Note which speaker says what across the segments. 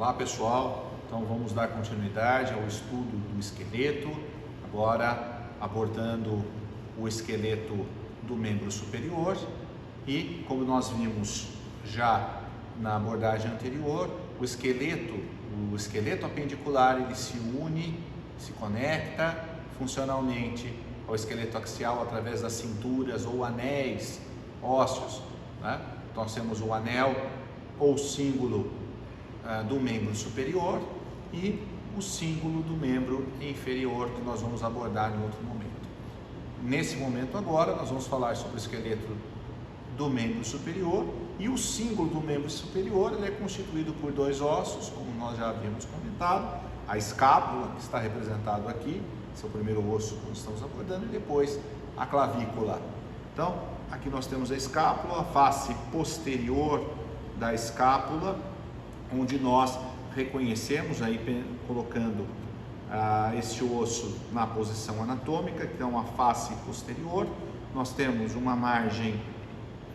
Speaker 1: Olá pessoal, então vamos dar continuidade ao estudo do esqueleto, agora abordando o esqueleto do membro superior e, como nós vimos já na abordagem anterior, o esqueleto apendicular ele se une, se conecta funcionalmente ao esqueleto axial através das cinturas ou anéis ósseos, né? Então nós temos o anel ou símbolo do membro superior e o símbolo do membro inferior, que nós vamos abordar em outro momento. Nesse momento agora nós vamos falar sobre o esqueleto do membro superior, e o símbolo do membro superior ele é constituído por dois ossos, como nós já havíamos comentado: a escápula, que está representado aqui, esse é o primeiro osso que nós estamos abordando, e depois a clavícula. Então aqui nós temos a escápula, a face posterior da escápula, onde nós reconhecemos, aí colocando este osso na posição anatômica, então a face posterior. Nós temos uma margem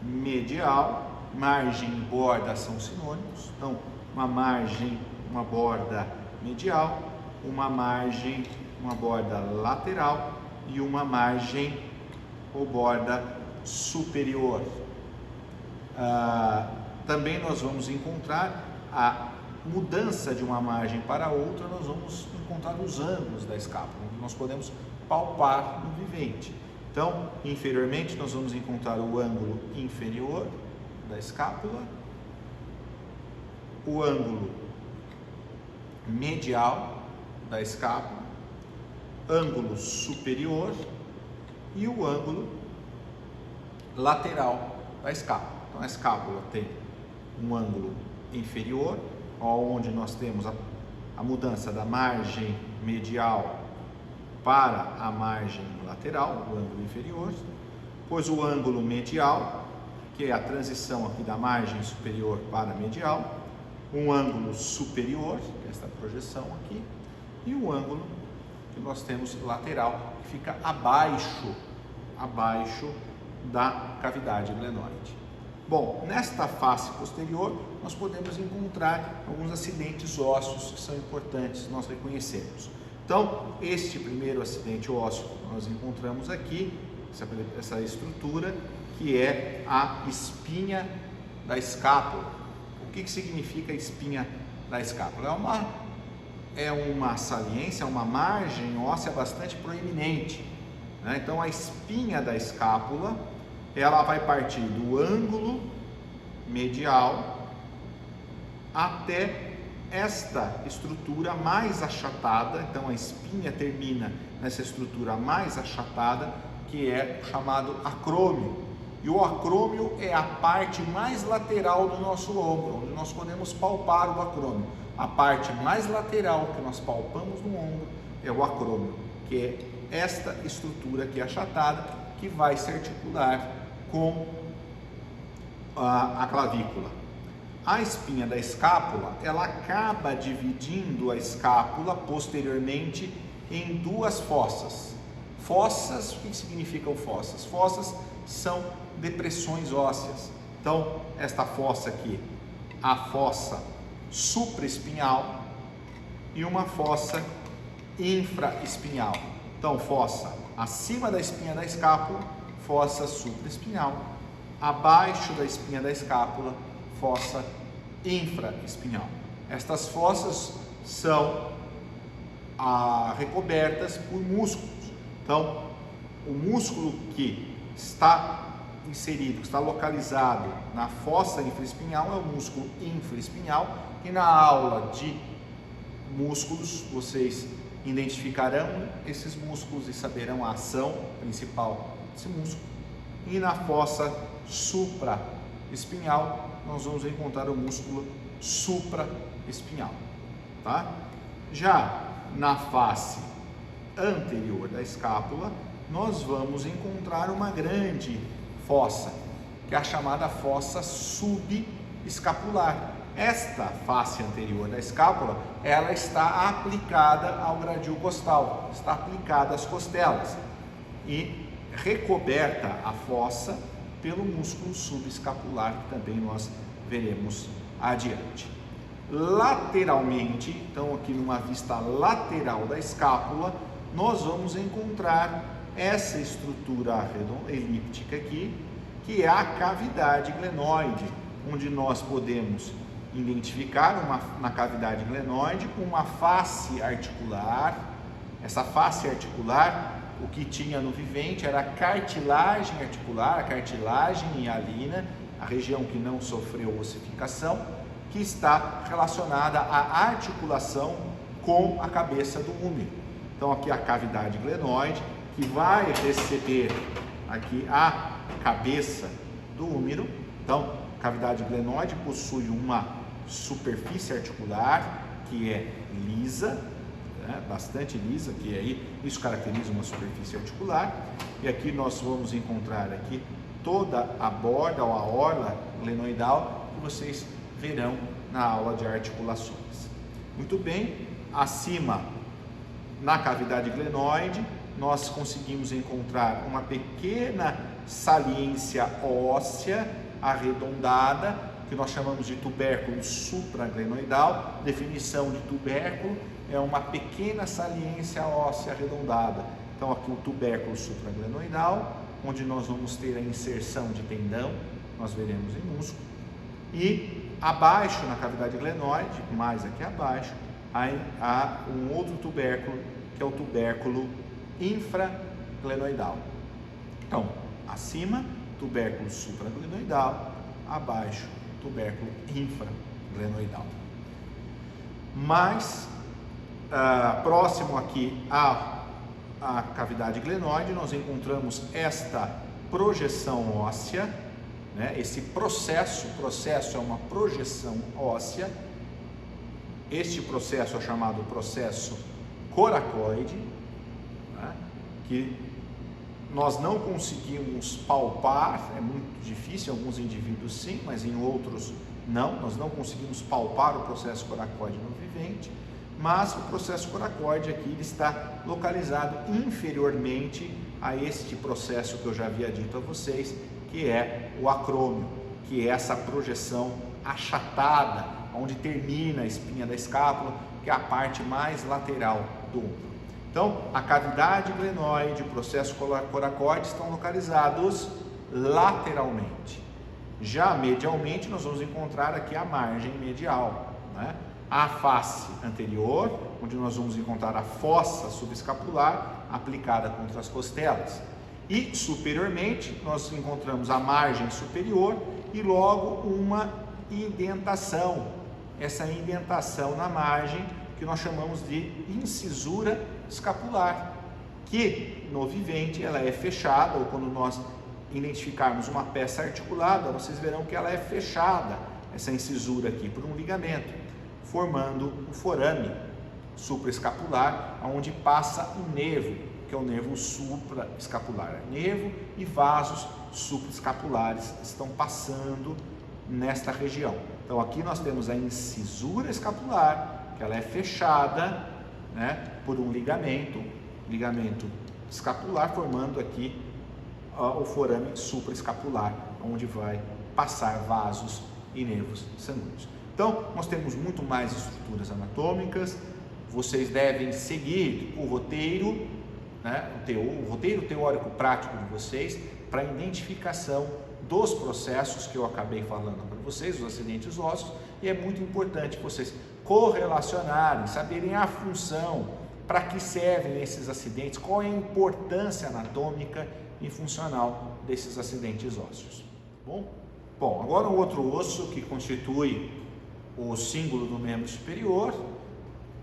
Speaker 1: medial, margem e borda são sinônimos, então uma margem, uma borda medial, uma margem, uma borda lateral e uma margem ou borda superior. Também nós vamos encontrar a mudança de uma margem para outra, nós vamos encontrar os ângulos da escápula, onde nós podemos palpar no vivente. Então, inferiormente, nós vamos encontrar o ângulo inferior da escápula, o ângulo medial da escápula, ângulo superior e o ângulo lateral da escápula. Então, a escápula tem um ângulo inferior, onde nós temos a mudança da margem medial para a margem lateral, o ângulo inferior, pois o ângulo medial, que é a transição aqui da margem superior para a medial, um ângulo superior, que é esta projeção aqui, e o ângulo que nós temos lateral, que fica abaixo da cavidade glenoide. Bom, nesta face posterior nós podemos encontrar alguns acidentes ósseos que são importantes nós reconhecermos. Então, este primeiro acidente ósseo que nós encontramos aqui, essa estrutura, que é a espinha da escápula. O que significa a espinha da escápula? É uma saliência, uma margem óssea bastante proeminente, né? Então, a espinha da escápula ela vai partir do ângulo medial até esta estrutura mais achatada. Então a espinha termina nessa estrutura mais achatada, que é chamado acrômio. E o acrômio é a parte mais lateral do nosso ombro, onde nós podemos palpar o acrômio. A parte mais lateral que nós palpamos no ombro é o acrômio, que é esta estrutura aqui achatada, que vai se articular com a clavícula. A espinha da escápula, ela acaba dividindo a escápula posteriormente em duas fossas. Fossas, o que significam fossas? Fossas são depressões ósseas. Então, esta fossa aqui, a fossa supraespinhal e uma fossa infraespinhal. Então, fossa acima da espinha da escápula, fossa supraespinhal, abaixo da espinha da escápula, fossa infraespinhal. Estas fossas são recobertas por músculos. Então, o músculo que está inserido, que está localizado na fossa infraespinhal é o músculo infraespinhal, e na aula de músculos vocês identificarão esses músculos e saberão a ação principal desse músculo. E na fossa supraespinhal nós vamos encontrar o músculo supraespinhal, tá? Já na face anterior da escápula nós vamos encontrar uma grande fossa, que é a chamada fossa subescapular. Esta face anterior da escápula, ela está aplicada ao gradil costal, está aplicada às costelas e recoberta a fossa pelo músculo subescapular, que também nós veremos adiante. lateralmente, então aqui numa vista lateral da escápula, nós vamos encontrar essa estrutura elíptica aqui, que é a cavidade glenoide, onde nós podemos identificar na cavidade glenoide uma face articular. Essa face articular, o que tinha no vivente era a cartilagem articular, a cartilagem hialina, a região que não sofreu ossificação, que está relacionada à articulação com a cabeça do úmero. Então aqui a cavidade glenoide, que vai receber aqui a cabeça do úmero. Então, a cavidade glenoide possui uma superfície articular que é lisa, né, bastante lisa, que aí isso caracteriza uma superfície articular. E aqui nós vamos encontrar aqui toda a borda ou a orla glenoidal que vocês verão na aula de articulações. Muito bem, acima na cavidade glenoide nós conseguimos encontrar uma pequena saliência óssea arredondada, que nós chamamos de tubérculo supraglenoidal. Definição de tubérculo é uma pequena saliência óssea arredondada. Então aqui o tubérculo supraglenoidal, onde nós vamos ter a inserção de tendão, nós veremos em músculo. E abaixo, na cavidade glenoide, mais aqui abaixo, há um outro tubérculo, que é o tubérculo infraglenoidal. Então, acima, tubérculo supraglenoidal, abaixo, tubérculo infraglenoidal. Mais próximo aqui à cavidade glenoide, nós encontramos esta projeção óssea, né? Esse processo é uma projeção óssea. Este processo é chamado processo coracoide, né? Que nós não conseguimos palpar, é muito difícil, em alguns indivíduos sim, mas em outros não, nós não conseguimos palpar o processo coracoide no vivente, mas o processo coracoide aqui ele está localizado inferiormente a este processo que eu já havia dito a vocês, que é o acrômio, que é essa projeção achatada, onde termina a espinha da escápula, que é a parte mais lateral do ombro. Então, a cavidade glenoide e o processo coracoide estão localizados lateralmente. Já medialmente, nós vamos encontrar aqui a margem medial, né? A face anterior, onde nós vamos encontrar a fossa subescapular aplicada contra as costelas. E superiormente, nós encontramos a margem superior e logo uma indentação. Essa indentação na margem que nós chamamos de incisura escapular, que no vivente ela é fechada, ou quando nós identificarmos uma peça articulada, vocês verão que ela é fechada, essa incisura aqui, por um ligamento, formando o forame supraescapular, onde passa o nervo, que é o nervo supraescapular. Nervo e vasos supraescapulares estão passando nesta região. Então aqui nós temos a incisura escapular, que ela é fechada, né, por um ligamento escapular, formando aqui o forame supraescapular, onde vai passar vasos e nervos sanguíneos. Então, nós temos muito mais estruturas anatômicas. Vocês devem seguir o roteiro, né, o roteiro teórico prático de vocês para a identificação dos processos que eu acabei falando para vocês, os acidentes ósseos, e é muito importante vocês correlacionarem, saberem a função, para que servem esses acidentes, qual é a importância anatômica e funcional desses acidentes ósseos. Bom, agora um outro osso que constitui o símbolo do membro superior,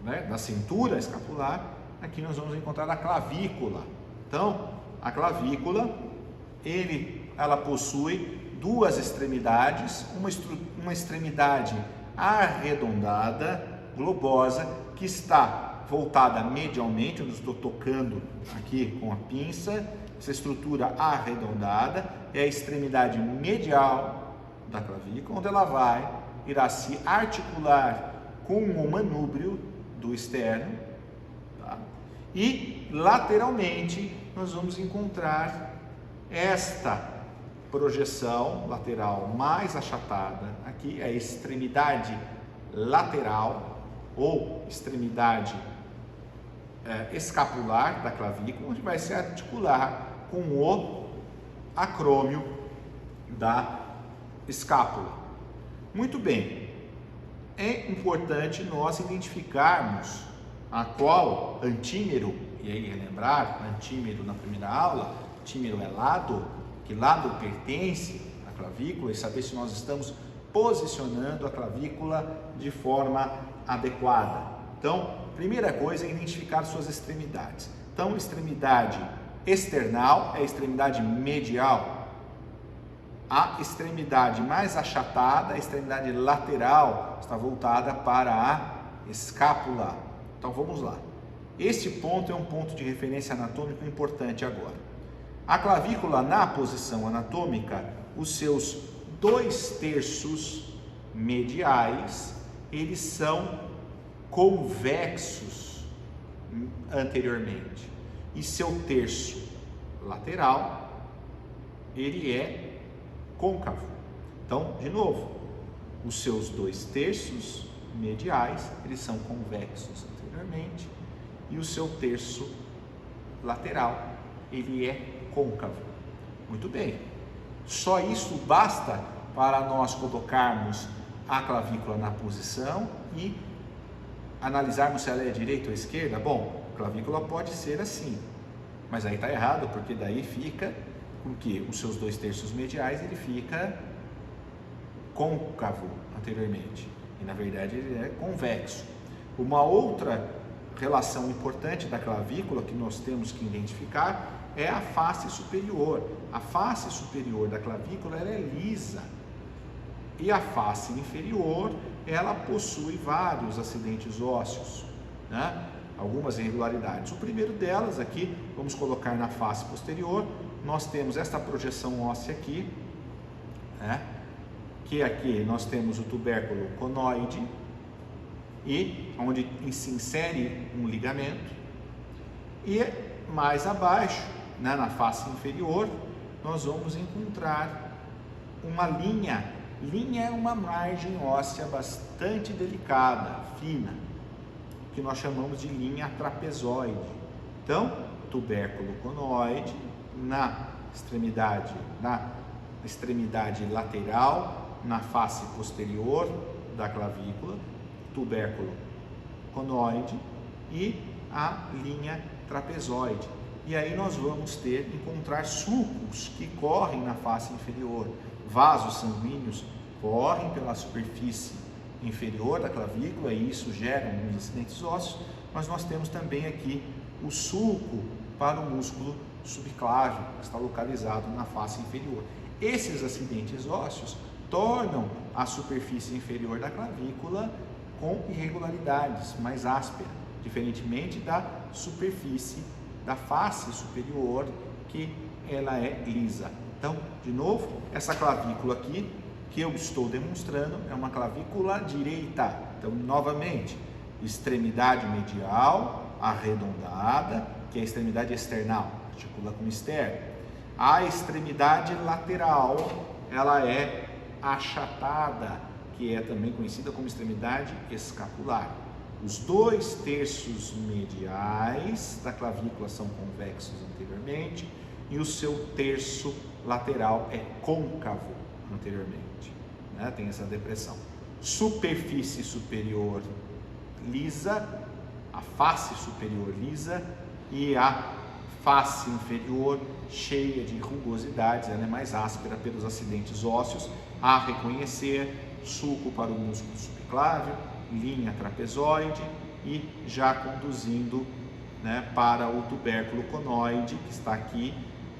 Speaker 1: né, da cintura escapular. Aqui nós vamos encontrar a clavícula. Então, a clavícula, ela possui duas extremidades, uma extremidade arredondada, globosa, que está voltada medialmente, onde estou tocando aqui com a pinça. Essa estrutura arredondada é a extremidade medial da clavícula, onde ela irá se articular com o manúbrio do externo, tá? E lateralmente nós vamos encontrar esta projeção lateral mais achatada, aqui é a extremidade lateral ou extremidade escapular da clavícula, onde vai se articular com o acrômio da escápula. Muito bem, é importante nós identificarmos a qual antímero, e aí relembrar, antímero na primeira aula, antímero é lado, que lado pertence à clavícula, e saber se nós estamos posicionando a clavícula de forma adequada. Então, primeira coisa é identificar suas extremidades. Então, extremidade external é a extremidade medial. A extremidade mais achatada, a extremidade lateral, está voltada para a escápula. Então, vamos lá. Este ponto é um ponto de referência anatômico importante agora. A clavícula, na posição anatômica, os seus 2/3 mediais, eles são convexos anteriormente, e seu terço lateral, ele é côncavo. Então, de novo, os seus 2/3 mediais, eles são convexos anteriormente, e o seu terço lateral, ele é côncavo. Muito bem. Só isso basta para nós colocarmos a clavícula na posição e analisarmos se ela é direita ou esquerda. Bom, a clavícula pode ser assim, mas aí está errado, porque daí fica com que os seus 2/3 mediais, ele fica côncavo anteriormente, e na verdade ele é convexo. Uma outra relação importante da clavícula que nós temos que identificar é a face superior. A face superior da clavícula, ela é lisa, e a face inferior, ela possui vários acidentes ósseos, né? Algumas irregularidades. O primeiro delas aqui, vamos colocar na face posterior, nós temos esta projeção óssea aqui, né? Que aqui nós temos o tubérculo conoide, e onde se insere um ligamento, e mais abaixo, né, na face inferior, nós vamos encontrar uma linha. Linha é uma margem óssea bastante delicada, fina, que nós chamamos de linha trapezoide. Então, tubérculo conoide na extremidade lateral, na face posterior da clavícula, tubérculo conoide e a linha trapezoide. E aí nós vamos encontrar sulcos que correm na face inferior. Vasos sanguíneos correm pela superfície inferior da clavícula, e isso gera alguns acidentes ósseos, mas nós temos também aqui o sulco para o músculo subclávio, que está localizado na face inferior. Esses acidentes ósseos tornam a superfície inferior da clavícula com irregularidades, mais áspera, diferentemente da superfície da face superior, que ela é lisa. Então, de novo, essa clavícula aqui que eu estou demonstrando é uma clavícula direita. Então, novamente, extremidade medial arredondada, que é a extremidade external, articula com o externo. A extremidade lateral, ela é achatada, que é também conhecida como extremidade escapular. Os 2/3 mediais da clavícula são convexos anteriormente, e o seu terço lateral é côncavo anteriormente, né? Tem essa depressão. Superfície superior lisa, a face superior lisa, e a face inferior cheia de rugosidades, ela é mais áspera pelos acidentes ósseos a reconhecer, sulco para o músculo subclávio, linha trapezoide, e já conduzindo, né, para o tubérculo conoide, que está aqui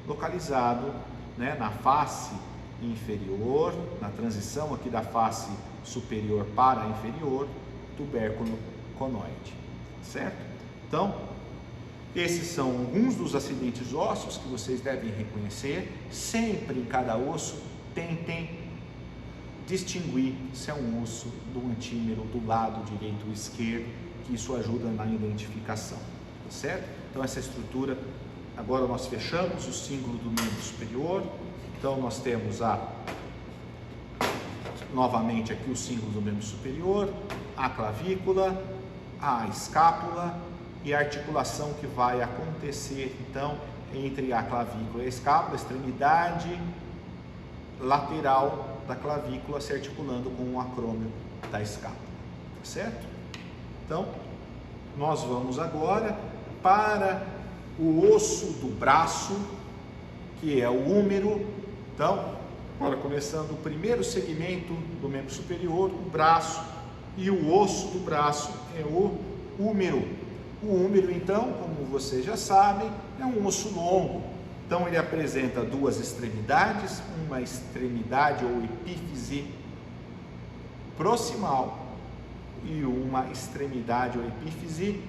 Speaker 1: localizado, né, na face inferior, na transição aqui da face superior para a inferior, tubérculo conoide, certo? Então, esses são alguns dos acidentes ósseos que vocês devem reconhecer. Sempre em cada osso, tentem distinguir se é um osso do antímero do lado direito ou esquerdo, que isso ajuda na identificação, tá certo? Então, essa estrutura, agora nós fechamos o símbolo do membro superior. Então, nós temos novamente aqui os símbolos do membro superior, a clavícula, a escápula e a articulação que vai acontecer então entre a clavícula e a escápula, a extremidade lateral da clavícula se articulando com o acrômio da escápula, certo? Então, nós vamos agora para o osso do braço, que é o húmero. Então, agora começando o primeiro segmento do membro superior, o braço, e o osso do braço é o húmero. O húmero, então, como vocês já sabem, é um osso longo. Então, ele apresenta duas extremidades, uma extremidade ou epífise proximal e uma extremidade ou epífise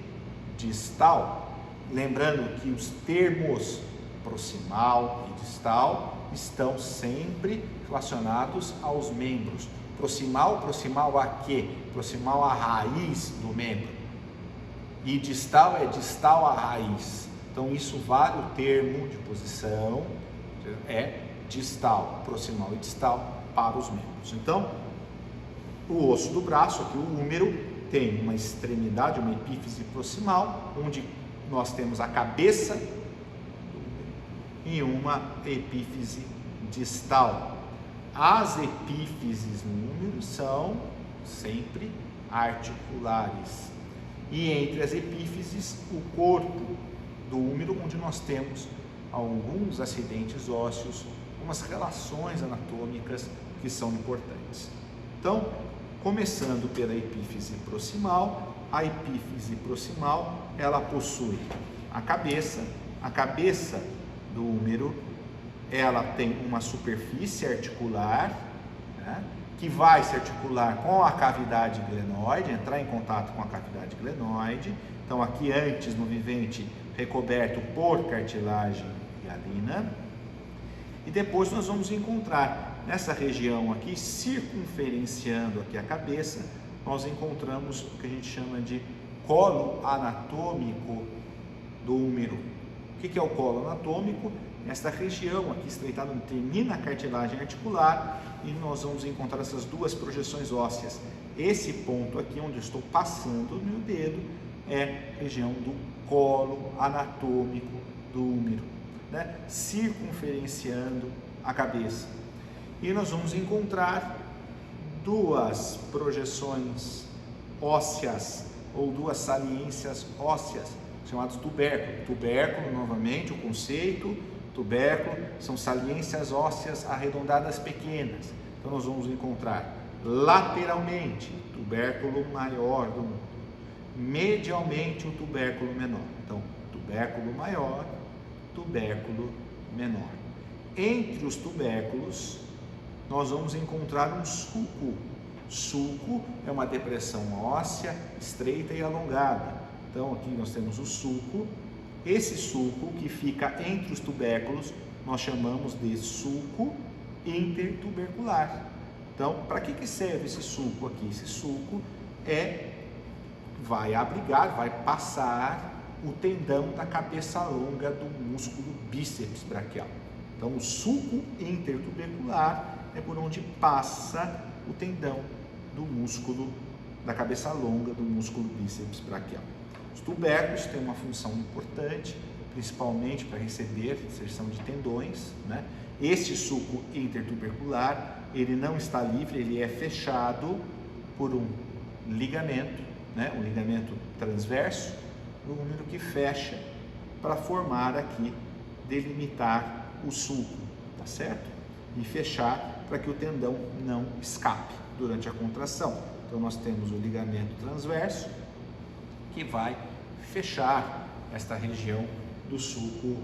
Speaker 1: distal. Lembrando que os termos proximal e distal estão sempre relacionados aos membros. Proximal, proximal a quê? Proximal à raiz do membro. E distal é distal à raiz. Então isso vale o termo de posição, é distal, proximal e distal para os membros. Então, o osso do braço, aqui o húmero, tem uma extremidade, uma epífise proximal, onde nós temos a cabeça e uma epífise distal. As epífises no húmero são sempre articulares. E entre as epífises, o corpo do húmero, onde nós temos alguns acidentes ósseos, umas relações anatômicas que são importantes. Então, começando pela epífise proximal, a epífise proximal, ela possui a cabeça do húmero, ela tem uma superfície articular, né, que vai se articular com a cavidade glenoide, entrar em contato com a cavidade glenoide. Então, aqui antes no vivente, recoberto por cartilagem hialina. E depois nós vamos encontrar nessa região aqui, circunferenciando aqui a cabeça, nós encontramos o que a gente chama de colo anatômico do húmero. O que é o colo anatômico? Nesta região aqui estreitada, onde termina a cartilagem articular, e nós vamos encontrar essas duas projeções ósseas. Esse ponto aqui, onde eu estou passando o meu dedo, é a região do colo anatômico do húmero, né? Circunferenciando a cabeça. E nós vamos encontrar duas projeções ósseas, ou duas saliências ósseas, chamados tubérculo. Tubérculo, novamente, o conceito, tubérculo, são saliências ósseas arredondadas pequenas. Então nós vamos encontrar lateralmente, tubérculo maior do mundo, medialmente o tubérculo menor. Então, tubérculo maior, tubérculo menor. Entre os tubérculos, nós vamos encontrar um sulco. Sulco é uma depressão óssea estreita e alongada. Então, aqui nós temos o sulco. Esse sulco que fica entre os tubérculos, nós chamamos de sulco intertubercular. Então, para que serve esse sulco aqui? Esse sulco vai abrigar, vai passar o tendão da cabeça longa do músculo bíceps braquial. Então, o sulco intertubercular é por onde passa o tendão do músculo da cabeça longa do músculo bíceps braquial. Os tubérculos têm uma função importante, principalmente para receber inserção de tendões, né? Este sulco intertubercular, ele não está livre, ele é fechado por um ligamento, né? Um ligamento transverso no húmero que fecha para formar aqui, delimitar o sulco, tá certo? E fechar para que o tendão não escape durante a contração. Então nós temos o ligamento transverso que vai fechar esta região do sulco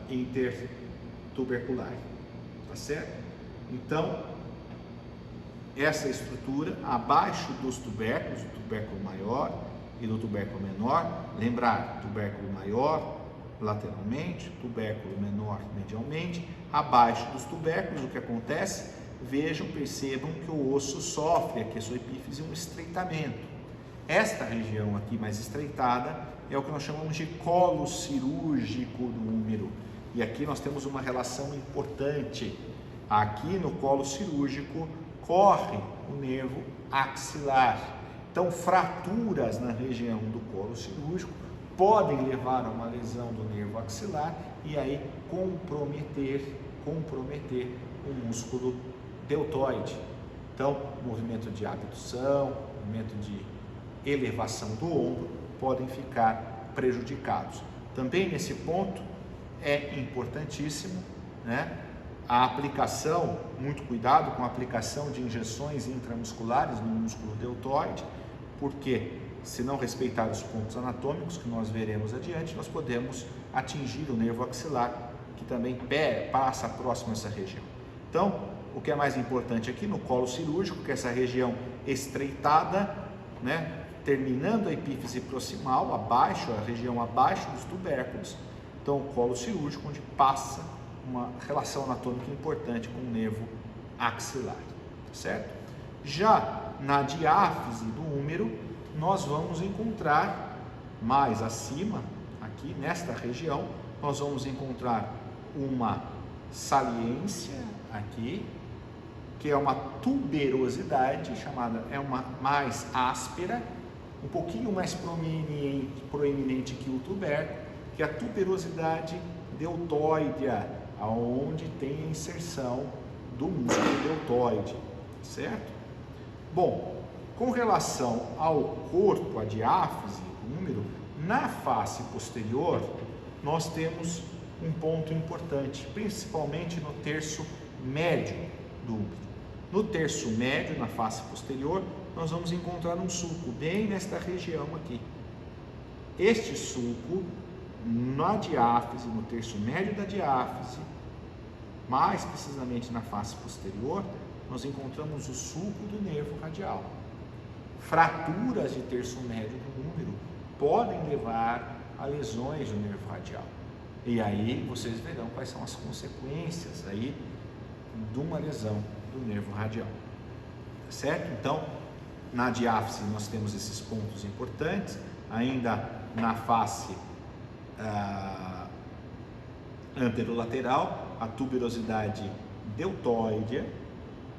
Speaker 1: intertubercular, tá certo? Então, essa estrutura abaixo dos tubérculos, o tubérculo maior e do tubérculo menor, lembrar, tubérculo maior lateralmente, tubérculo menor medialmente, abaixo dos tubérculos o que acontece? Vejam, percebam que o osso sofre, aqui a sua epífise, um estreitamento. Esta região aqui mais estreitada é o que nós chamamos de colo cirúrgico do húmero. E aqui nós temos uma relação importante. Aqui no colo cirúrgico corre o nervo axilar. Então, fraturas na região do colo cirúrgico podem levar a uma lesão do nervo axilar e aí comprometer o músculo deltoide. Então, movimento de abdução, movimento de elevação do ombro podem ficar prejudicados. Também nesse ponto é importantíssimo, né, a aplicação, muito cuidado com a aplicação de injeções intramusculares no músculo deltoide, porque se não respeitar os pontos anatômicos que nós veremos adiante, nós podemos atingir o nervo axilar, que também passa próximo a essa região. Então, o que é mais importante aqui no colo cirúrgico, que é essa região estreitada, né, terminando a epífise proximal, abaixo, a região abaixo dos tubérculos. Então, o colo cirúrgico, onde passa uma relação anatômica importante com o nervo axilar, certo? Já na diáfise do úmero, nós vamos encontrar mais acima, aqui nesta região, nós vamos encontrar uma saliência aqui, que é uma tuberosidade, é uma mais áspera, um pouquinho mais proeminente que o tubérculo, que é a tuberosidade deltoidea, aonde tem a inserção do músculo deltoide, certo? Bom, com relação ao corpo, a diáfise, o úmero, na face posterior, nós temos um ponto importante, principalmente no terço médio do úmero. No terço médio, na face posterior, nós vamos encontrar um sulco bem nesta região aqui. Este sulco, na diáfise, no terço médio da diáfise, mais precisamente na face posterior, nós encontramos o sulco do nervo radial. Fraturas de terço médio do úmero podem levar a lesões do nervo radial. E aí vocês verão quais são as consequências aí de uma lesão do nervo radial. Certo? Então, na diáfise nós temos esses pontos importantes. Ainda na face anterolateral, a tuberosidade deltoide,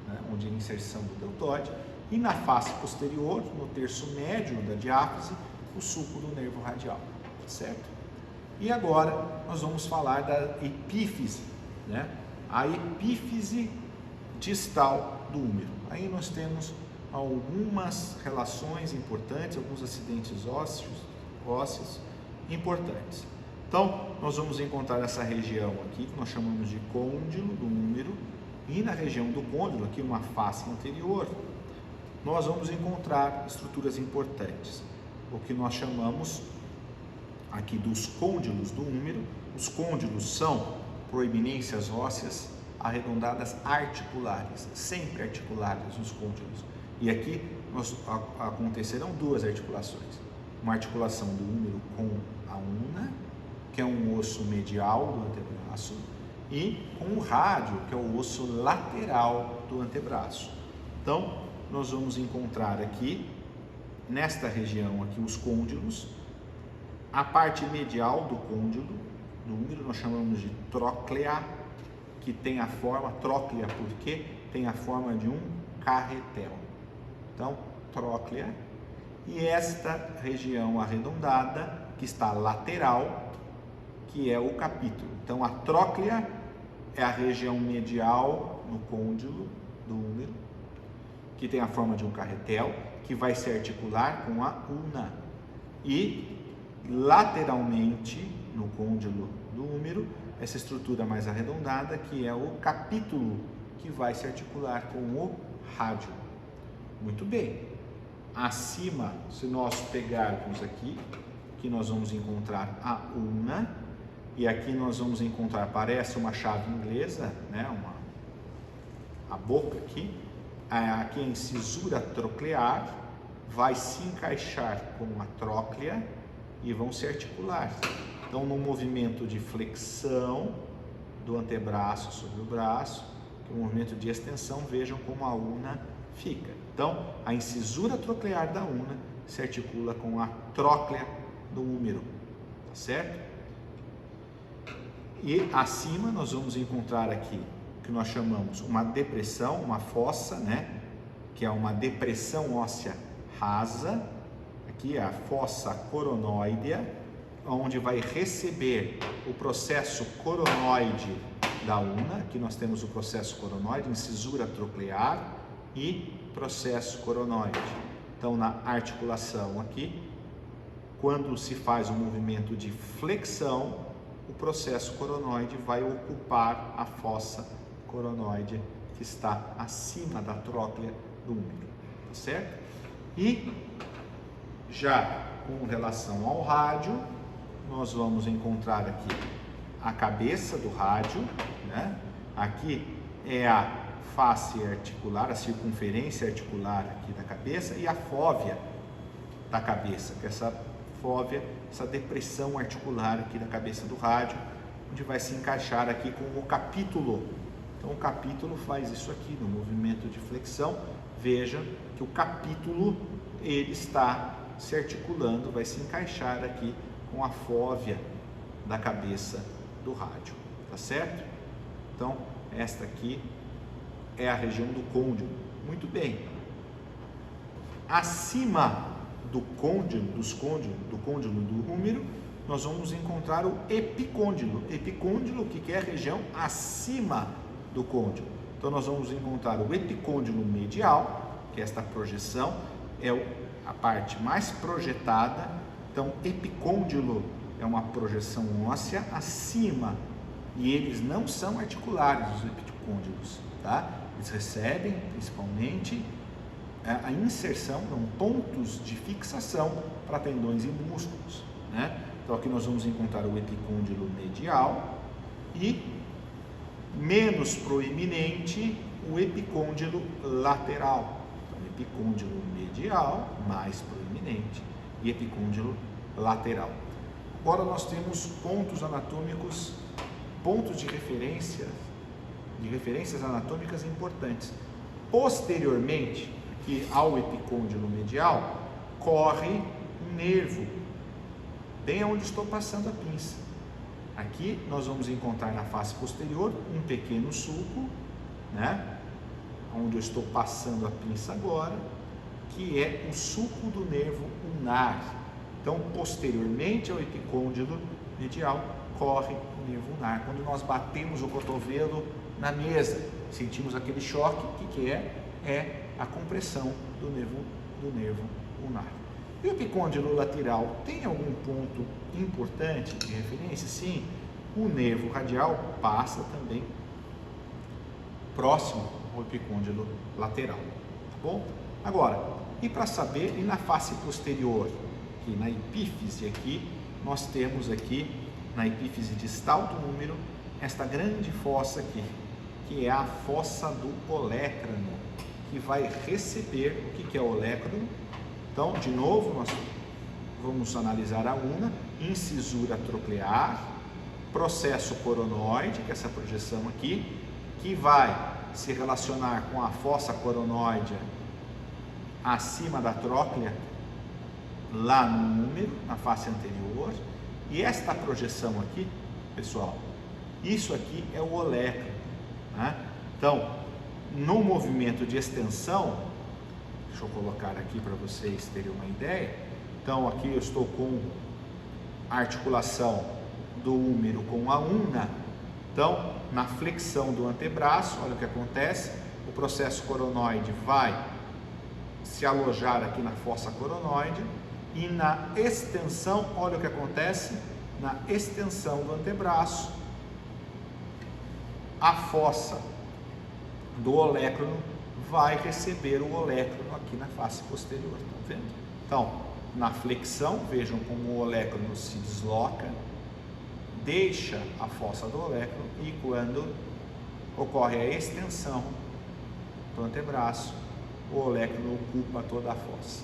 Speaker 1: né, onde é a inserção do deltoide, e na face posterior, no terço médio da diáfise, o sulco do nervo radial, certo? E agora nós vamos falar da epífise, né? A epífise distal do úmero. Aí nós temos algumas relações importantes, alguns acidentes ósseos importantes. Então, nós vamos encontrar essa região aqui, que nós chamamos de côndilo do úmero, e na região do côndilo, aqui uma face anterior, nós vamos encontrar estruturas importantes, o que nós chamamos aqui dos côndilos do úmero. Os côndilos são proeminências ósseas arredondadas articulares, sempre articulares os côndilos. E aqui acontecerão duas articulações, uma articulação do úmero com a una, que é um osso medial do antebraço, e com o rádio, que é o osso lateral do antebraço. Então, nós vamos encontrar aqui, nesta região aqui, os côndilos. A parte medial do côndilo, do úmero, nós chamamos de tróclea, que tem a forma, tróclea porque tem a forma de um carretel. Então, tróclea. E esta região arredondada, que está lateral, que é o capítulo. Então, a tróclea é a região medial no côndilo do úmero, que tem a forma de um carretel, que vai se articular com a una. E lateralmente, no côndilo do úmero, essa estrutura mais arredondada, que é o capítulo, que vai se articular com o rádio. Muito bem. Acima, se nós pegarmos aqui, que nós vamos encontrar a una, e aqui nós vamos encontrar, parece uma chave inglesa, né? A boca aqui, aqui a incisura troclear vai se encaixar com a tróclea e vão se articular. Então, no movimento de flexão do antebraço sobre o braço, que é um movimento de extensão, vejam como a una fica. Então, a incisura troclear da una se articula com a tróclea do úmero, tá certo? E acima nós vamos encontrar aqui que nós chamamos uma depressão, uma fossa, né? Que é uma depressão óssea rasa. Aqui é a fossa coronoidea, onde vai receber o processo coronoide da una. Aqui nós temos o processo coronoide, incisura troclear e processo coronoide. Então, na articulação aqui, quando se faz um movimento de flexão, o processo coronoide vai ocupar a fossa coronoide que está acima da tróclea do úmero, tá certo? E já com relação ao rádio, nós vamos encontrar aqui a cabeça do rádio, né? Aqui é a face articular, a circunferência articular aqui da cabeça e a fóvea da cabeça, que é essa fóvea, essa depressão articular aqui da cabeça do rádio, onde vai se encaixar aqui com o capítulo. Então o capítulo faz isso aqui no movimento de flexão. Veja que o capítulo ele está se articulando, vai se encaixar aqui com a fóvea da cabeça do rádio, tá certo? Então esta aqui é a região do côndilo. Muito bem. Acima do côndilo, do côndilo do úmero, nós vamos encontrar o epicôndilo. Epicôndilo, o que é a região acima do côndilo. Então nós vamos encontrar o epicôndilo medial, que é esta projeção, é a parte mais projetada. Então epicôndilo é uma projeção óssea acima, e eles não são articulares, os epicôndilos, tá? Eles recebem principalmente a inserção, pontos de fixação para tendões e músculos, né? Então aqui nós vamos encontrar o epicôndilo medial e menos proeminente o epicôndilo lateral. Então epicôndilo medial mais proeminente e epicôndilo lateral. Agora nós temos pontos anatômicos, pontos de referências anatômicas importantes. Posteriormente, aqui ao epicôndilo medial, corre um nervo, bem onde estou passando a pinça. Aqui nós vamos encontrar na face posterior um pequeno sulco, né? Onde eu estou passando a pinça agora, que é o sulco do nervo ulnar. Então, posteriormente ao epicôndilo medial, corre o nervo ulnar. Quando nós batemos o cotovelo na mesa, sentimos aquele choque, o que é? É a compressão do nervo ulnar. E o epicôndilo lateral tem algum ponto importante de referência? Sim, o nervo radial passa também próximo ao epicôndilo lateral, tá bom? Agora, e para saber, e na face posterior, aqui na epífise aqui, nós temos aqui, na epífise distal do úmero, esta grande fossa aqui, que é a fossa do olécrano, que vai receber, o que é o olécrano? Então, de novo, nós vamos analisar a una, incisura troclear, processo coronoide, que é essa projeção aqui, que vai se relacionar com a fossa coronoide acima da tróclea, lá no úmero, na face anterior. E esta projeção aqui, pessoal, isso aqui é o olécrano, né? Então, no movimento de extensão, deixa eu colocar aqui para vocês terem uma ideia. Então aqui eu estou com a articulação do úmero com a una. Então na flexão do antebraço, olha o que acontece, o processo coronoide vai se alojar aqui na fossa coronoide, e na extensão, olha o que acontece, na extensão do antebraço, a fossa do olécrano vai receber o olécrano aqui na face posterior, estão vendo? Então, na flexão, vejam como o olécrano se desloca, deixa a fossa do olécrano, e quando ocorre a extensão do antebraço, o olécrano ocupa toda a fossa,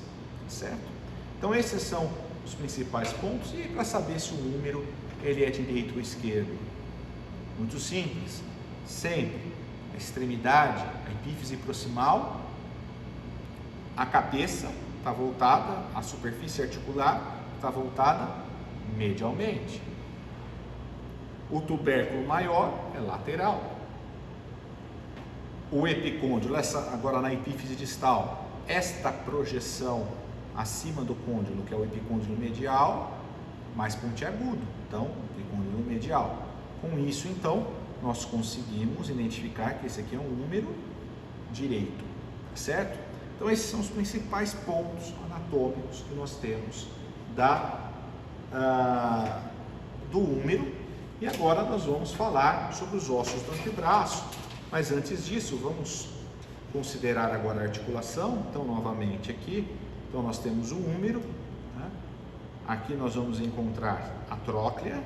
Speaker 1: certo? Então esses são os principais pontos. E para saber se o úmero ele é direito ou esquerdo, muito simples, sempre a extremidade, a epífise proximal, a cabeça está voltada, a superfície articular está voltada medialmente. O tubérculo maior é lateral. o epicôndilo, agora na epífise distal, esta projeção acima do côndilo, que é o epicôndilo medial, mais pontiagudo, então, epicôndilo medial. Com isso, então, nós conseguimos identificar que esse aqui é um número direito, certo? Então, esses são os principais pontos anatômicos que nós temos do húmero. E agora nós vamos falar sobre os ossos do antebraço, mas antes disso, vamos considerar agora a articulação. Então, novamente aqui, então nós temos o húmero, né? Aqui nós vamos encontrar a tróclea,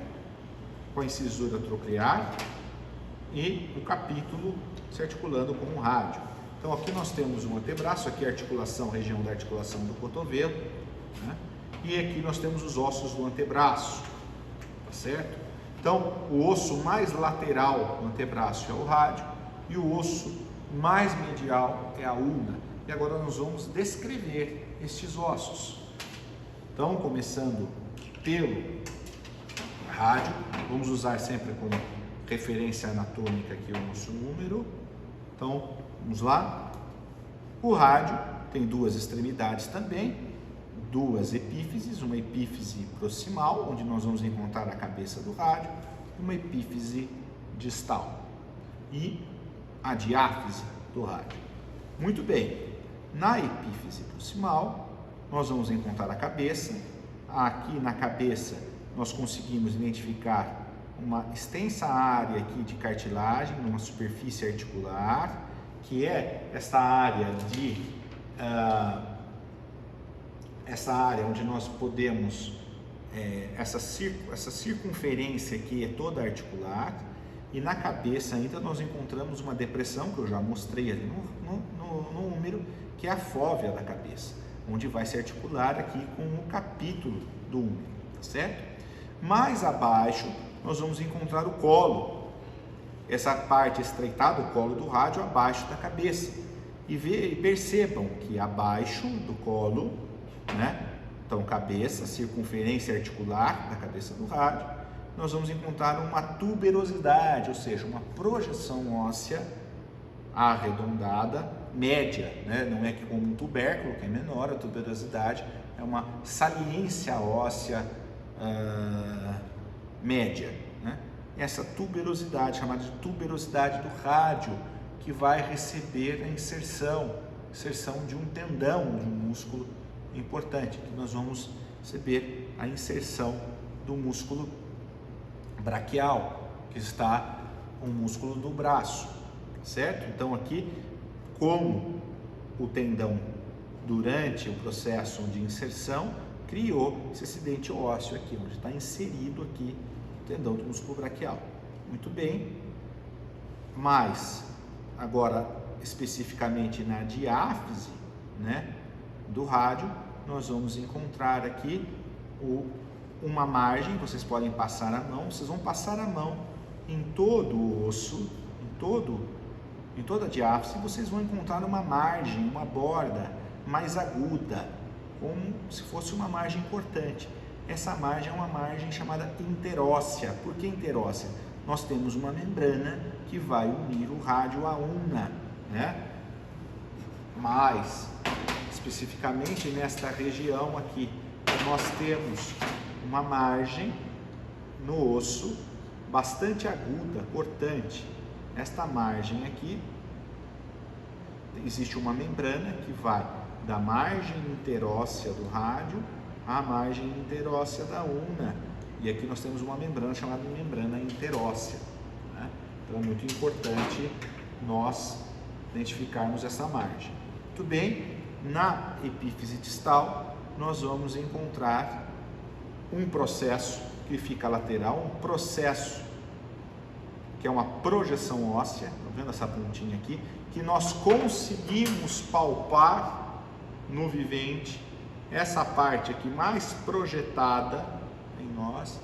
Speaker 1: com a incisura troclear e o capítulo se articulando com o rádio. Então aqui nós temos um antebraço, aqui a articulação, região da articulação do cotovelo, né? E aqui nós temos os ossos do antebraço, tá certo? Então o osso mais lateral do antebraço é o rádio e o osso mais medial é a ulna. E agora nós vamos descrever estes ossos. Então, começando pelo rádio, vamos usar sempre como referência anatômica aqui o nosso número. Então, vamos lá. O rádio tem duas extremidades também, duas epífises, uma epífise proximal, onde nós vamos encontrar a cabeça do rádio, e uma epífise distal, e a diáfise do rádio. Muito bem, na epífise proximal, nós vamos encontrar a cabeça. Aqui na cabeça, nós conseguimos identificar uma extensa área aqui de cartilagem, numa superfície articular, que é essa área onde nós podemos, essa circunferência aqui é toda articular, e na cabeça ainda nós encontramos uma depressão, que eu já mostrei ali no húmero, que é a fóvea da cabeça, onde vai se articular aqui com o capítulo do húmero, tá certo? Mais abaixo, nós vamos encontrar o colo, essa parte estreitada, o colo do rádio, abaixo da cabeça. E percebam que abaixo do colo, né? Então, cabeça, circunferência articular da cabeça do rádio, nós vamos encontrar uma tuberosidade, ou seja, uma projeção óssea arredondada, média, né? Não é que como um tubérculo, que é menor, a tuberosidade é uma saliência óssea média, né? Essa tuberosidade, chamada de tuberosidade do rádio, que vai receber a inserção de um tendão, de um músculo importante, que nós vamos receber a inserção do músculo braquial, que está o músculo do braço, certo? Então aqui, como o tendão, durante o processo de inserção, criou esse acidente ósseo aqui, onde está inserido aqui o tendão do músculo braquial. Muito bem, mas agora especificamente na diáfise, né, do rádio, nós vamos encontrar aqui uma margem. Vocês podem passar a mão, vocês vão passar a mão em todo o osso, em toda a diáfise, vocês vão encontrar uma margem, uma borda mais aguda, como se fosse uma margem cortante. Essa margem é uma margem chamada interóssea. Por que interóssea? Nós temos uma membrana que vai unir o rádio à ulna, né? Mas, especificamente nesta região aqui, nós temos uma margem no osso bastante aguda, cortante. Esta margem aqui, existe uma membrana que vai da margem interóssea do rádio à margem interóssea da ulna. E aqui nós temos uma membrana chamada de membrana interóssea, né? Então é muito importante nós identificarmos essa margem. Muito bem, na epífise distal nós vamos encontrar um processo que fica lateral, um processo que é uma projeção óssea, tá vendo essa pontinha aqui, que nós conseguimos palpar no vivente. Essa parte aqui mais projetada em nós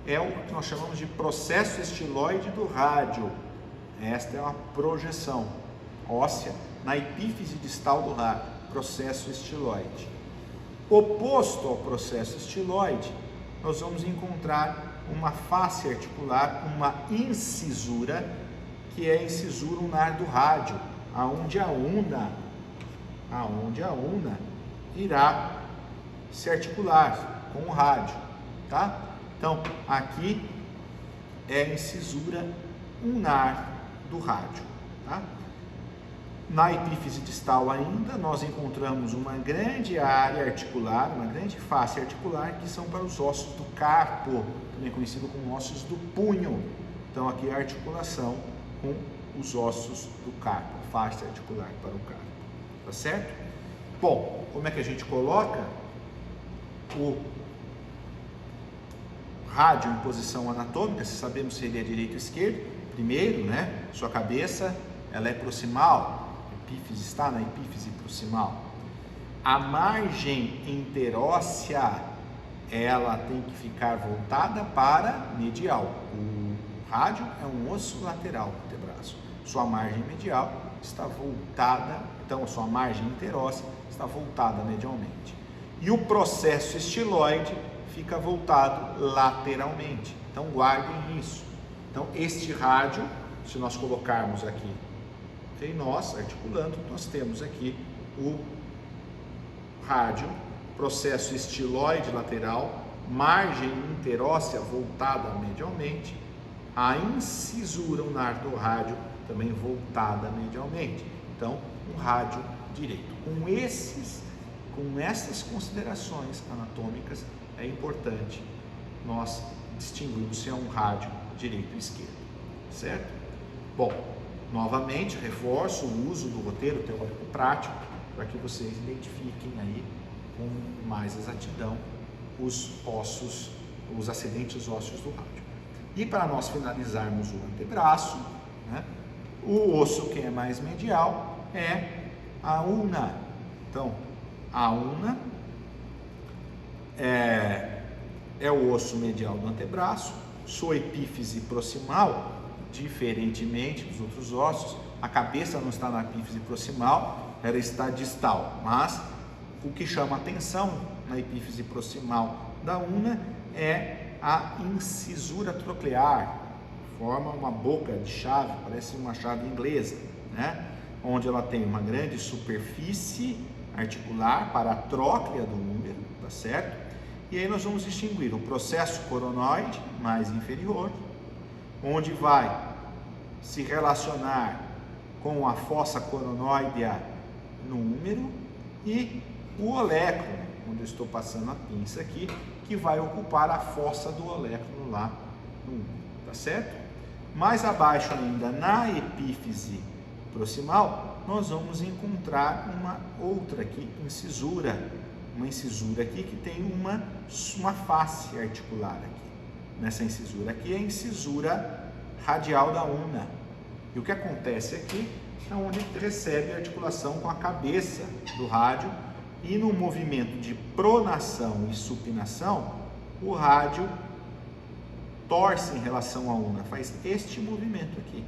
Speaker 1: é o que nós chamamos de processo estiloide do rádio. Esta é uma projeção óssea na epífise distal do rádio, processo estiloide. Oposto ao processo estiloide, nós vamos encontrar uma face articular, uma incisura, que é a incisura ulnar do rádio. aonde a una irá se articular com o rádio, tá? Então, aqui é a incisura ulnar do rádio, tá? Na epífise distal ainda, nós encontramos uma grande área articular, uma grande face articular, que são para os ossos do carpo, também conhecido como ossos do punho. Então, aqui a articulação com os ossos do carpo, a face articular para o carpo, tá certo? Bom, como é que a gente coloca o rádio em posição anatômica? Se sabemos se ele é direito ou esquerdo. Primeiro, né, sua cabeça, ela é proximal, a epífise está na epífise proximal. A margem interóssea, ela tem que ficar voltada para medial. O rádio é um osso lateral do antebraço. Sua margem medial está voltada, então a sua margem interóssea está voltada medialmente. E o processo estiloide fica voltado lateralmente. Então guardem isso. Então este rádio, se nós colocarmos aqui em nós, articulando, nós temos aqui o rádio, processo estiloide lateral, margem interóssea voltada medialmente, a incisura ulnar do rádio também voltada medialmente. Então, um rádio direito. Com essas considerações anatômicas, é importante nós distinguirmos se é um rádio direito ou esquerdo, certo? Bom, novamente, reforço o uso do roteiro teórico prático para que vocês identifiquem aí com mais exatidão os ossos, os acidentes ósseos do rádio. E para nós finalizarmos o antebraço, né, o osso que é mais medial é a ulna. Então, a ulna é o osso medial do antebraço, sua epífise proximal, diferentemente dos outros ossos, a cabeça não está na epífise proximal, ela está distal, mas o que chama atenção na epífise proximal da ulna é a incisura troclear, forma uma boca de chave, parece uma chave inglesa, né? Onde ela tem uma grande superfície articular para a tróclea do úmero, tá certo? E aí nós vamos distinguir o processo coronoide mais inferior, onde vai se relacionar com a fossa coronoidea no úmero, e o oléculo, onde eu estou passando a pinça aqui, que vai ocupar a fossa do oléculo lá no úmero, tá certo? Mais abaixo ainda, na epífise proximal, nós vamos encontrar uma outra aqui, uma incisura aqui que tem uma face articular aqui. Nessa incisura aqui é a incisura radial da ulna. E o que acontece aqui é onde recebe a articulação com a cabeça do rádio, e no movimento de pronação e supinação, o rádio torce em relação à ulna, faz este movimento aqui.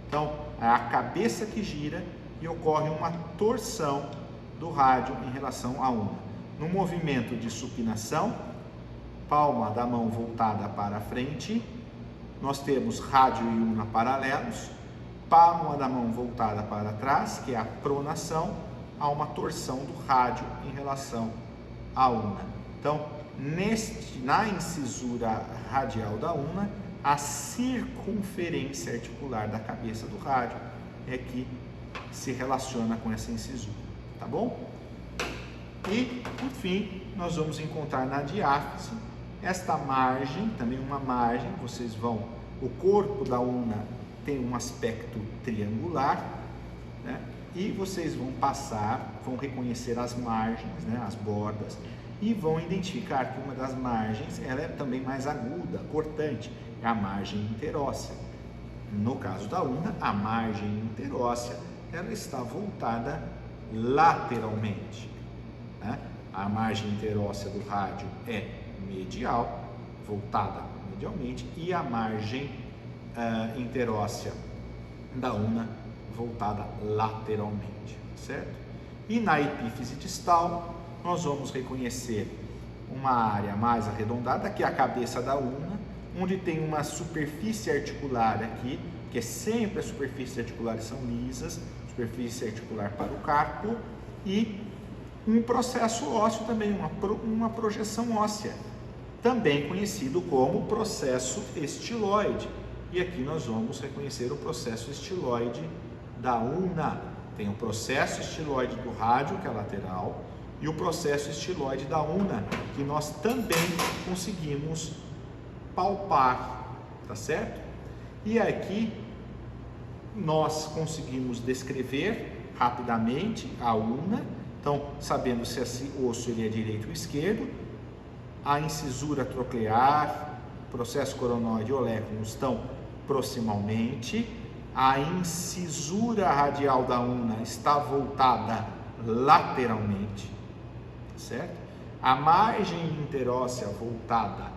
Speaker 1: Então, é a cabeça que gira e ocorre uma torção do rádio em relação à ulna. No movimento de supinação, palma da mão voltada para a frente, nós temos rádio e ulna paralelos, palma da mão voltada para trás, que é a pronação, há uma torção do rádio em relação à ulna. Então, na incisura radial da ulna, a circunferência articular da cabeça do rádio é que se relaciona com essa incisura, tá bom? E, por fim, nós vamos encontrar na diáfise esta margem, também uma margem, o corpo da ulna tem um aspecto triangular, né? E vocês vão reconhecer as margens, né, as bordas, e vão identificar que uma das margens, ela é também mais aguda, cortante, é a margem interóssea. No caso da ulna, a margem interóssea, ela está voltada lateralmente, né? A margem interóssea do rádio é medial, voltada medialmente, e a margem interóssea da ulna voltada lateralmente, certo? E na epífise distal, nós vamos reconhecer uma área mais arredondada, que é a cabeça da ulna, onde tem uma superfície articular aqui, que é sempre as superfícies articulares são lisas, superfície articular para o carpo, e um processo ósseo também, uma projeção óssea, também conhecido como processo estiloide. E aqui nós vamos reconhecer o processo estiloide da ulna. Tem o processo estiloide do rádio, que é lateral, e o processo estiloide da ulna, que nós também conseguimos palpar, tá certo? E aqui nós conseguimos descrever rapidamente a ulna, então sabendo se esse osso ele é direito ou esquerdo, a incisura troclear, processo coronoide e oleclum estão proximalmente, a incisura radial da ulna está voltada lateralmente, certo? A margem interóssea voltada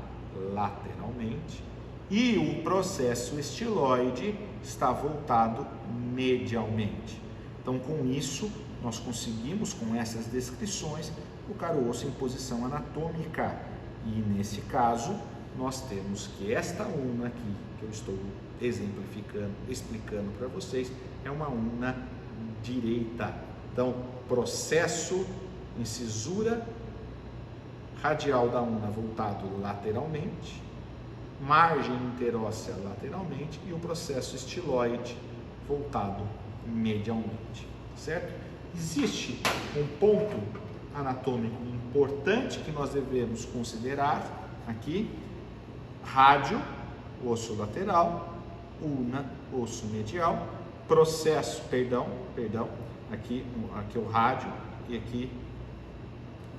Speaker 1: lateralmente e o processo estiloide está voltado medialmente. Então, com isso, nós conseguimos, com essas descrições, o caroço em posição anatômica. E nesse caso, nós temos que esta ulna aqui, que eu estou exemplificando, explicando para vocês, é uma ulna direita. Então, processo, incisura radial da ulna voltado lateralmente, margem interóssea lateralmente e o processo estiloide voltado medialmente, certo? Existe um ponto anatômico importante que nós devemos considerar aqui: rádio, osso lateral, ulna, osso medial, processo, aqui o rádio e aqui,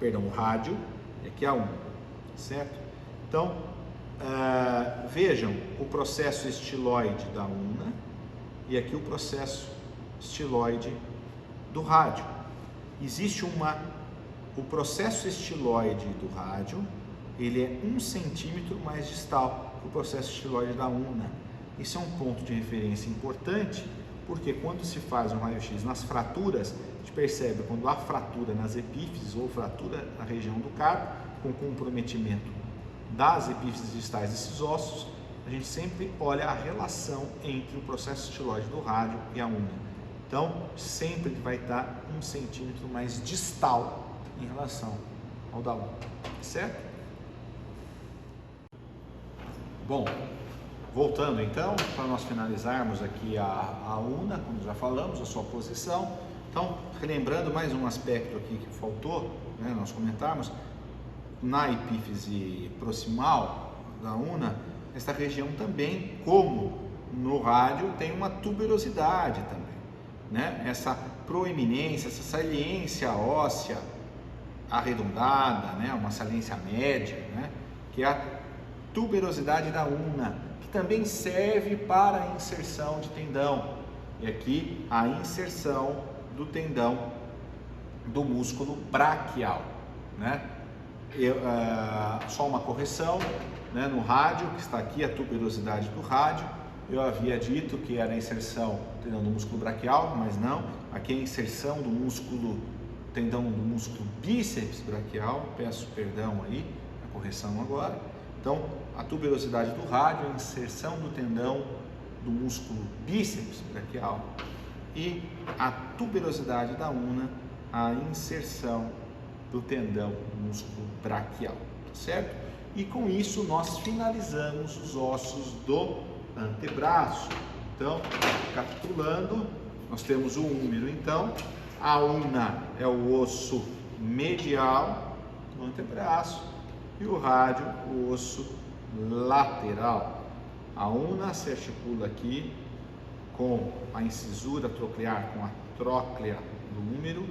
Speaker 1: o rádio e aqui a ulna, certo? Então, vejam o processo estiloide da ulna e aqui o processo estiloide do rádio. Existe o processo estiloide do rádio, ele é 1 centímetro mais distal que o processo estiloide da ulna. Isso é um ponto de referência importante, porque quando se faz um raio-x nas fraturas, a gente percebe quando há fratura nas epífises ou fratura na região do carpo, com comprometimento das epífises distais desses ossos, a gente sempre olha a relação entre o processo estiloide do rádio e a ulna. Então, sempre vai estar 1 centímetro mais distal em relação ao da ulna, certo? Bom, voltando então, para nós finalizarmos aqui a ulna, como já falamos, a sua posição. Então, relembrando mais um aspecto aqui que faltou, né, nós comentarmos, na epífise proximal da ulna, esta região também, como no rádio, tem uma tuberosidade também, né? Essa proeminência, essa saliência óssea arredondada, né? Uma saliência média, né? Que é a tuberosidade da ulna, que também serve para a inserção de tendão. E aqui a inserção do tendão do músculo braquial, né? Só uma correção, né? No rádio, que está aqui a tuberosidade do rádio, eu havia dito que era a inserção do tendão do músculo braquial, mas não, aqui é a inserção do músculo, tendão do músculo bíceps braquial, peço perdão aí, a correção agora. Então, a tuberosidade do rádio é a inserção do tendão do músculo bíceps braquial e a tuberosidade da ulna, a inserção do tendão do músculo braquial, certo? E com isso nós finalizamos os ossos do antebraço. Então, recapitulando, nós temos o húmero, então, a ulna é o osso medial do antebraço e o rádio, o osso lateral. A ulna se articula aqui com a incisura troclear, com a tróclea do húmero,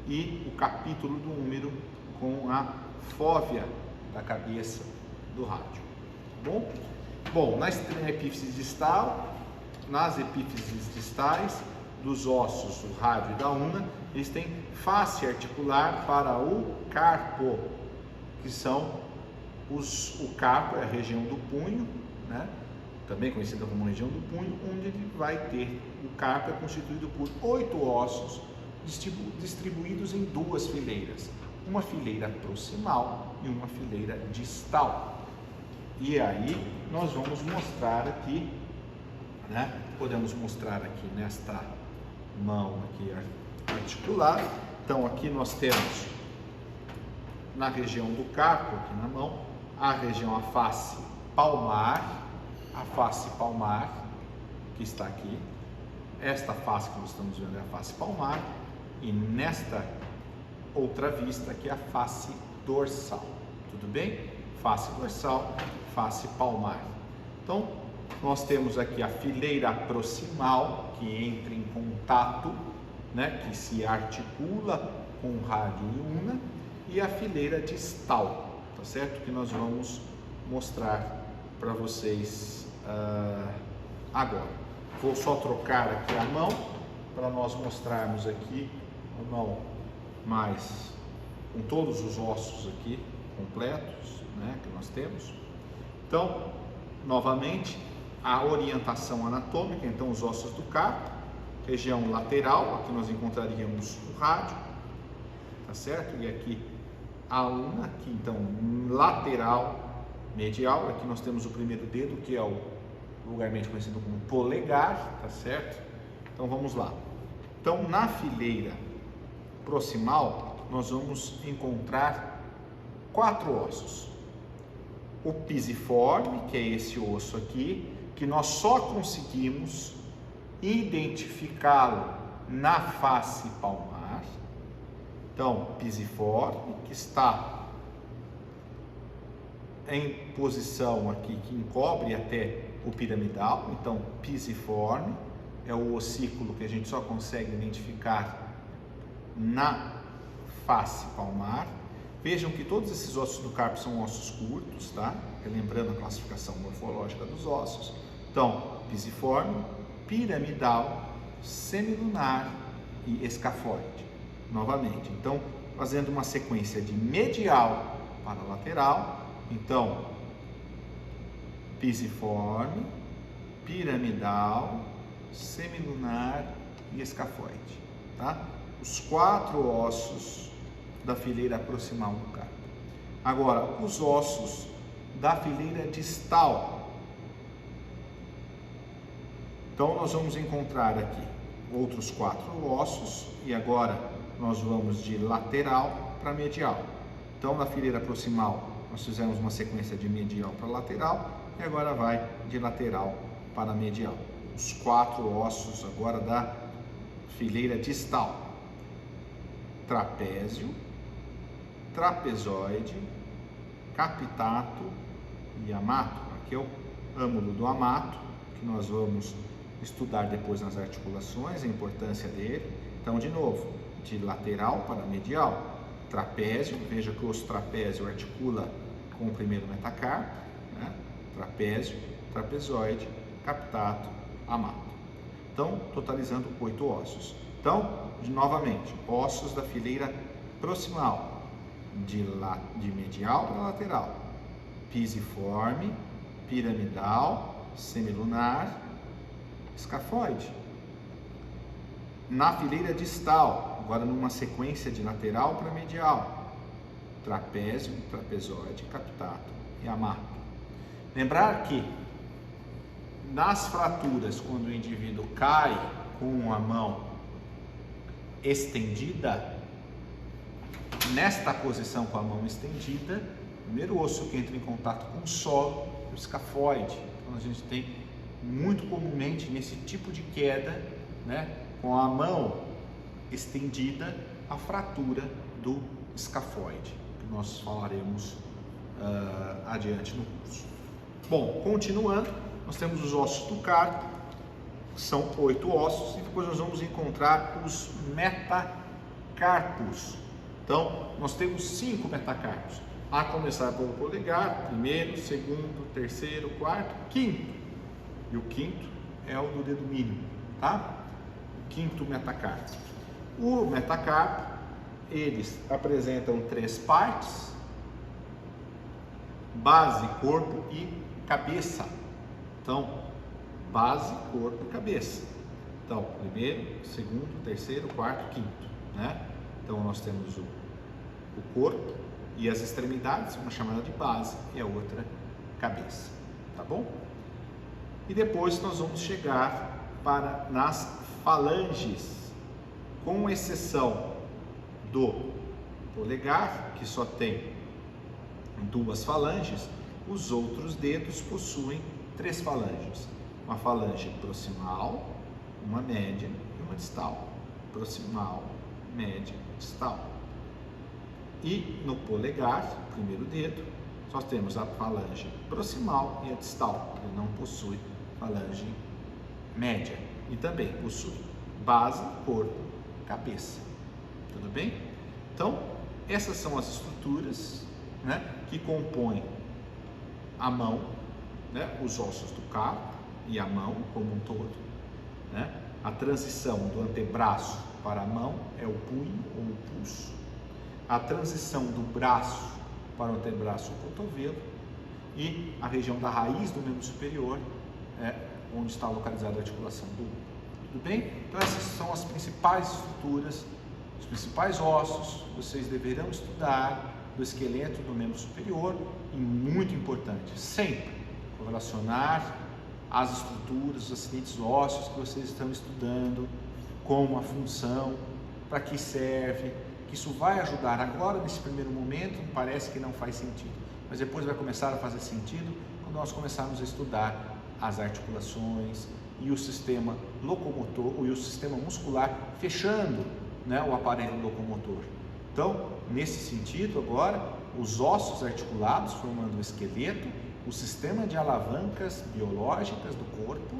Speaker 1: e o capítulo do húmero com a fóvea da cabeça do rádio. Bom, na epífise distal, nas epífises distais dos ossos do rádio e da ulna, eles têm face articular para o carpo, que são o carpo é a região do punho, né? Também conhecida como região do punho, onde ele vai ter, o carpo é constituído por 8 ossos distribuídos em 2 fileiras, uma fileira proximal e uma fileira distal. E aí nós vamos mostrar aqui, né? Podemos mostrar aqui mão aqui articulada. Então aqui nós temos na região do carpo, aqui na mão, a região, a face palmar, que está aqui. Esta face que nós estamos vendo é a face palmar, e nesta outra vista aqui é a face dorsal. Tudo bem? Face dorsal, face palmar. Então, nós temos aqui a fileira proximal, que entra em contato, né, que se articula com o rádio e una, e a fileira distal, tá certo? Que nós vamos mostrar para vocês agora. Vou só trocar aqui a mão para nós mostrarmos aqui a mão mais com todos os ossos aqui completos, né, que nós temos. Então, novamente, a orientação anatômica, então os ossos do carpo, região lateral, aqui nós encontraríamos o rádio, tá certo? E aqui a una, aqui então lateral, medial, aqui nós temos o primeiro dedo, que é o vulgarmente conhecido como polegar, tá certo? Então vamos lá. Então na fileira proximal nós vamos encontrar 4 ossos. O pisiforme, que é esse osso aqui, que nós só conseguimos identificá-lo na face palmar. Então, pisiforme, que está em posição aqui, que encobre até o piramidal. Então, pisiforme é o ossículo que a gente só consegue identificar na face palmar. Vejam que todos esses ossos do carpo são ossos curtos, tá? Lembrando a classificação morfológica dos ossos. Então, pisiforme, piramidal, semilunar e escafoide. Novamente, então, fazendo uma sequência de medial para lateral. Então, pisiforme, piramidal, semilunar e escafoide, tá? Os 4 ossos da fileira proximal do carpo. Agora, os ossos da fileira distal. Então, nós vamos encontrar aqui outros 4 ossos, e agora nós vamos de lateral para medial. Então, na fileira proximal, nós fizemos uma sequência de medial para lateral, e agora vai de lateral para medial. Os 4 ossos agora da fileira distal: trapézio, trapezoide, capitato e amato. Aqui é o âmulo do amato, que nós vamos estudar depois nas articulações, a importância dele. Então, de novo, de lateral para medial. Trapézio, veja que o osso trapézio articula com o primeiro metacarpo, né? Trapézio, trapezoide, capitato, amato. Então, totalizando 8 ossos. Então, novamente, ossos da fileira proximal, de medial para lateral: pisiforme, piramidal, semilunar, escafoide. Na fileira distal, agora numa sequência de lateral para medial: trapézio, trapezoide, capitato e amato. Lembrar que nas fraturas, quando o indivíduo cai com a mão estendida, nesta posição com a mão estendida, o primeiro osso que entra em contato com o solo é o escafoide. Então a gente tem muito comumente nesse tipo de queda, né, com a mão estendida, a fratura do escafoide, que nós falaremos adiante no curso. Bom, continuando, nós temos os ossos do carpo, são 8 ossos, e depois nós vamos encontrar os metacarpos. Então, nós temos 5 metacarpos, a começar pelo polegar: primeiro, segundo, terceiro, quarto, quinto. E o quinto é o do dedo mínimo, tá? O quinto metacarpo. O metacarpo, eles apresentam 3 partes: base, corpo e cabeça. Então, base, corpo e cabeça. Então, primeiro, segundo, terceiro, quarto, quinto, né? Então, nós temos o corpo e as extremidades, uma chamada de base e a outra cabeça, tá bom? E depois nós vamos chegar nas falanges. Com exceção do polegar, que só tem 2 falanges, os outros dedos possuem 3 falanges. Uma falange proximal, uma média e uma distal. Proximal, média, distal. E no polegar, primeiro dedo, nós temos a falange proximal e a distal. Ele não possui falange média. E também possui base, corpo, cabeça. Tudo bem? Então, essas são as estruturas, né, que compõem a mão, né, os ossos do carpo e a mão como um todo, né? A transição do antebraço para a mão é o punho ou o pulso. A transição do braço para o antebraço ou cotovelo, e a região da raiz do membro superior é onde está localizada a articulação do ombro. Tudo bem? Então essas são as principais estruturas, os principais ossos que vocês deverão estudar do esqueleto do membro superior, e muito importante, sempre correlacionar as estruturas, os acidentes ósseos que vocês estão estudando, com a função, para que serve, que isso vai ajudar. Agora, nesse primeiro momento, parece que não faz sentido, mas depois vai começar a fazer sentido quando nós começarmos a estudar as articulações e o sistema locomotor e o sistema muscular, fechando, né, o aparelho locomotor. Então, nesse sentido, agora, os ossos articulados formando o esqueleto, o sistema de alavancas biológicas do corpo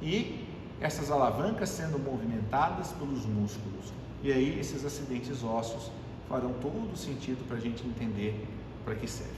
Speaker 1: e essas alavancas sendo movimentadas pelos músculos. E aí, esses acidentes ósseos farão todo sentido para a gente entender para que serve.